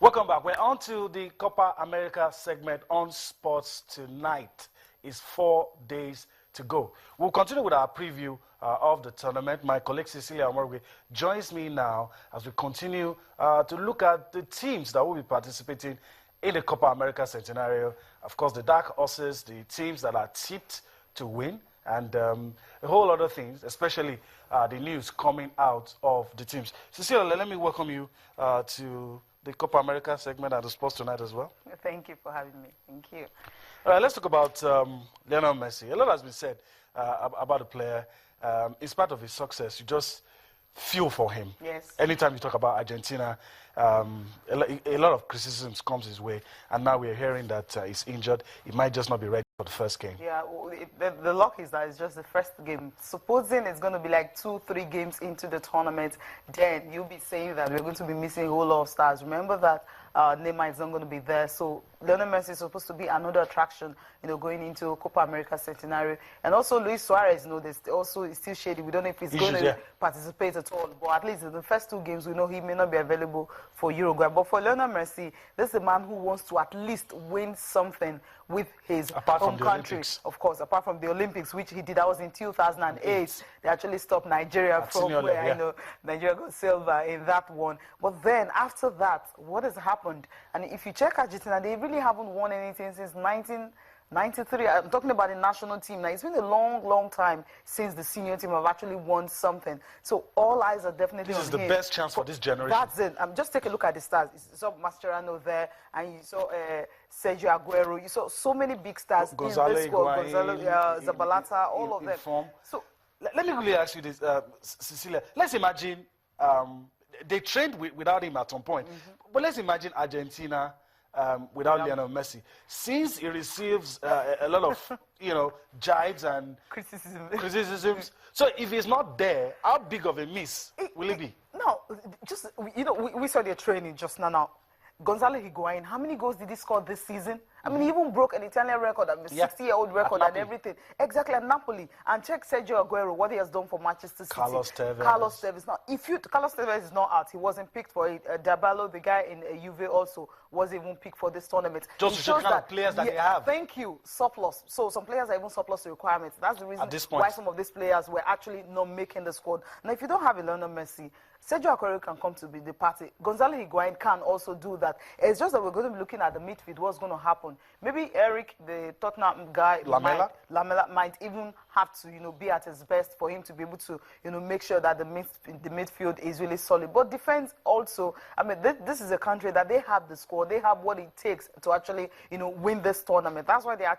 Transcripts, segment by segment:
Welcome back. We're on to the Copa America segment on Sports Tonight. It's 4 days to go. We'll continue with our preview of the tournament. My colleague Cecilia Omorwe joins me now as we continue to look at the teams that will be participating in the Copa America Centenario. Of course, the dark horses, the teams that are tipped to win, and a whole lot of things, especially the news coming out of the teams. Cecilia, let me welcome you to the Copa America segment and the Sports Tonight as well. Thank you for having me. Thank you. All right, let's talk about Lionel Messi. A lot has been said about the player. In spite of his success, you just feel for him. Yes. Anytime you talk about Argentina, a lot of criticisms comes his way, and now we're hearing that he's injured. He might just not be ready for the first game. Yeah, the luck is that it's just the first game. Supposing it's going to be like 2-3 games into the tournament, then you'll be saying that we're going to be missing a whole lot of stars. Remember that Neymar is not going to be there, so Lionel Messi is supposed to be another attraction, going into Copa America Centenario. And also Luis Suarez, there's also it's still shady. We don't know if he's going to participate at all. But at least in the first 2 games, we know he may not be available for Uruguay. But for Lionel Messi, this is a man who wants to at least win something with his home country. Olympics. Of course, apart from the Olympics, which he did. That was in 2008. They actually stopped Nigeria from where Nigeria got silver in that one. But then after that, what has happened? And if you check Argentina, they really haven't won anything since 1993. I'm talking about the national team. Now, it's been a long, long time since the senior team have actually won something. So all eyes are definitely on him. This is the best chance for this generation. That's it. Just take a look at the stars. You saw Mascherano there, and you saw Sergio Aguero. You saw so many big stars in this squad. Gonzalo, Zabalata, all of them. So let me really ask you this, Cecilia. Let's imagine they trained without him at some point. But let's imagine Argentina without Lionel Messi. Since he receives a lot of, jibes and criticisms. So if he's not there, how big of a miss will it be? No, just, we saw their training just now. Gonzalo Higuain, how many goals did he score this season? I mean, he even broke an Italian record, a 60-year-old record and everything. Exactly, at Napoli. And check Sergio Aguero, what he has done for Manchester City. Carlos Tevez. Now, Carlos Tevez is not out, he wasn't picked for it. Dabalo, the guy in Juve also, wasn't even picked for this tournament. Just to show the kind of players that they have. Thank you, surplus. So some players are even surplus to requirements. That's the reason why some of these players were actually not making the squad. Now, if you don't have a Lionel Messi, Sergio Aguero can come to be the party. Gonzalo Higuain can also do that. It's just that we're going to be looking at the midfield, what's going to happen. Maybe Eric, the Tottenham guy, Lamela might even have to, be at his best for him to be able to, make sure that the midfield is really solid. But defense also, I mean, this is a country that they have the squad, they have what it takes to actually, win this tournament. That's why they are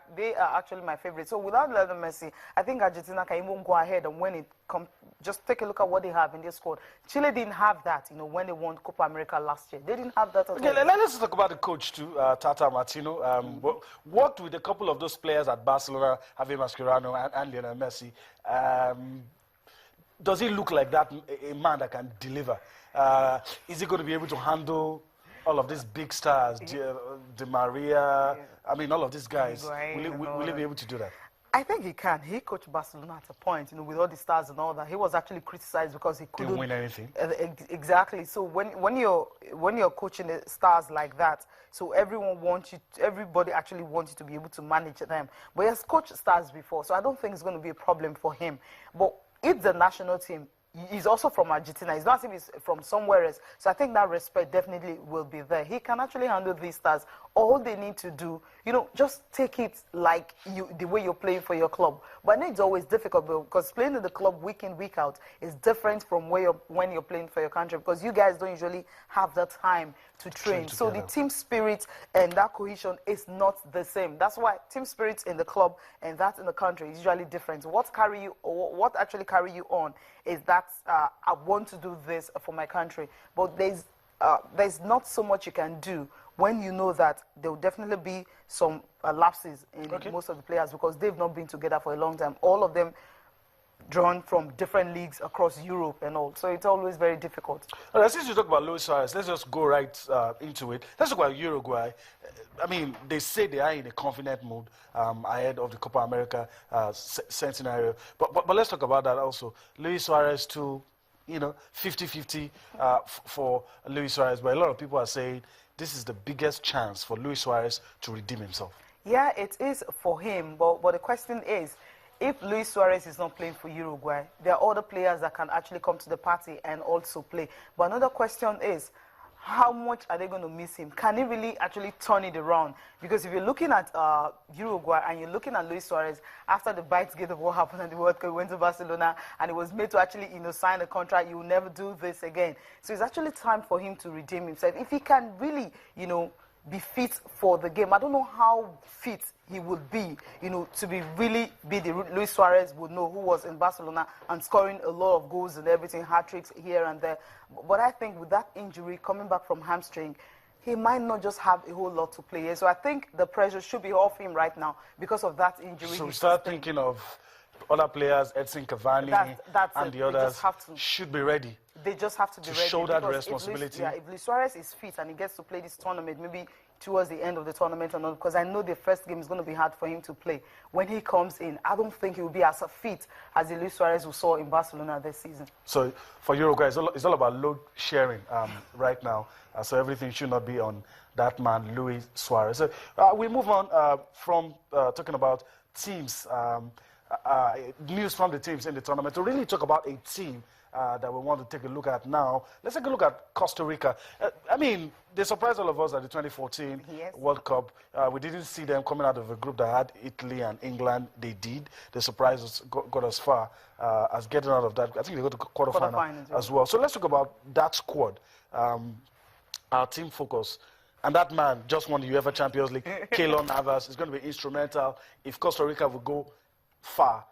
actually my favorite. So without Lionel Messi, I think Argentina can even go ahead and win it. Just take a look at what they have in their squad. Chile didn't have that, when they won Copa America last year. They didn't have that at all. Let's talk about the coach too, Tata Martino. Worked with a couple of those players at Barcelona, Javier Mascherano and Lionel Messi. Does he look like that, a man that can deliver? Is he going to be able to handle all of these big stars, Di Maria, I mean, all of these guys? Will he be able to do that? I think he can. He coached Barcelona at a point, with all the stars and all that. He was actually criticized because he couldn't win anything. Exactly. So when you're coaching the stars like that, so everybody actually wants you to be able to manage them. But he has coached stars before, so I don't think it's going to be a problem for him. But if the national team, he's also from Argentina. It's not as if he's from somewhere else. So I think that respect definitely will be there. He can actually handle these stars. All they need to do, just take it like the way you're playing for your club. But I know it's always difficult because playing in the club week in, week out is different from when you're playing for your country, because you guys don't usually have the time to train. So the team spirit and that cohesion is not the same. That's why team spirit in the club and that in the country is usually different. What actually carry you on is that I want to do this for my country. But there's not so much you can do when you know that there will definitely be some lapses in most of the players because they've not been together for a long time. All of them drawn from different leagues across Europe and all. So it's always very difficult. All right, since you talk about Luis Suarez, let's just go right into it. Let's talk about Uruguay. I mean, they say they are in a confident mood ahead of the Copa America Centenario. But let's talk about that also. Luis Suarez too, 50-50 for Luis Suarez. But a lot of people are saying this is the biggest chance for Luis Suarez to redeem himself. Yeah, it is for him. But the question is, if Luis Suarez is not playing for Uruguay, there are other players that can actually come to the party and also play. But another question is, how much are they going to miss him? Can he really actually turn it around? Because if you're looking at Uruguay and you're looking at Luis Suarez, after the bites gate of what happened at the World Cup, he went to Barcelona and he was made to actually sign a contract. You will never do this again. So it's actually time for him to redeem himself. If he can really, be fit for the game. I don't know how fit he would be, to be the Luis Suarez would know, who was in Barcelona and scoring a lot of goals and everything, hat-tricks here and there. But I think with that injury, coming back from hamstring, he might not just have a whole lot to play here. So I think the pressure should be off him right now because of that injury. So we start thinking of other players, Edson Cavani and the others should be ready. They just have to be ready. To show that responsibility. If Luis Suarez is fit and he gets to play this tournament, maybe towards the end of the tournament or not, because I know the first game is going to be hard for him to play. When he comes in, I don't think he will be as fit as the Luis Suarez we saw in Barcelona this season. So for Uruguay, it's all about load sharing right now. So everything should not be on that man, Luis Suarez. So we move on from talking about teams, news from the teams in the tournament, to really talk about a team that we want to take a look at now. Let's take a look at Costa Rica. I mean, they surprised all of us at the 2014 World Cup. We didn't see them coming out of a group that had Italy and England. They did. They surprised us, got as far as getting out of that. I think they got to quarterfinal as well. So let's talk about that squad, our team focus. And that man just won the UEFA Champions League. Keylor Navas is going to be instrumental if Costa Rica will go far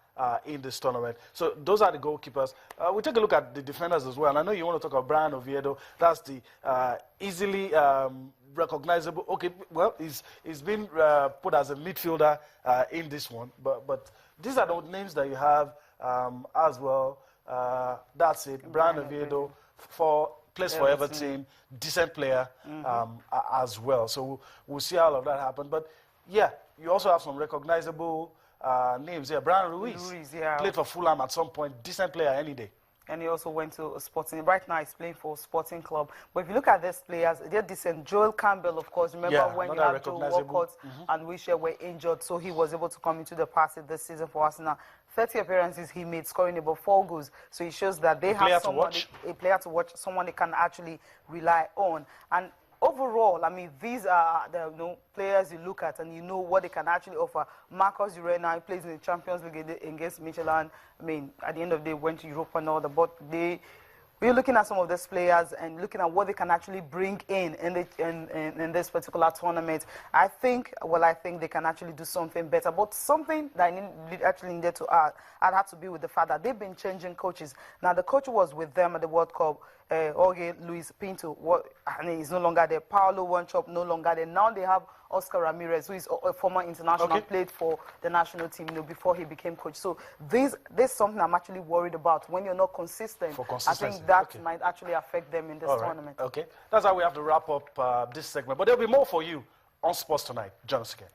in this tournament. So those are the goalkeepers. We'll take a look at the defenders as well. I know you want to talk about Brian Oviedo. That's the easily recognizable. Okay, well, he's been put as a midfielder in this one. But these are the names that you have as well. That's it. Brian Oviedo plays for Everton, decent player as well. So we'll see how all of that happen. But yeah, you also have some recognizable names here. Brian Ruiz played for Fulham at some point. Decent player any day. And he also went to Sporting. Right now, he's playing for Sporting Club. But if you look at these players, they're decent. Joel Campbell, of course. Remember when you had Joe Walcott and Wilshere were injured, so he was able to come into the party this season for Arsenal. 30 appearances he made, scoring about 4 goals. So it shows that they have someone, a player to watch, someone they can actually rely on. And overall, I mean, these are the players you look at and you know what they can actually offer. Marcos Llorena, he plays in the Champions League against Michelin. I mean, at the end of the day, went to Europe and all that. But we're looking at some of these players and looking at what they can actually bring in this particular tournament. I think they can actually do something better. But something that I actually needed to add had to be with the fact that they've been changing coaches. Now, the coach who was with them at the World Cup, Jorge Luis Pinto, he's no longer there. Paulo Wanchop, no longer there. Now they have Oscar Ramirez, who is a former international, played for the national team before he became coach. So there's something I'm actually worried about. When you're not consistent, I think that might actually affect them in this tournament. Okay, that's how we have to wrap up this segment. But there'll be more for you on Sports Tonight. Join us again.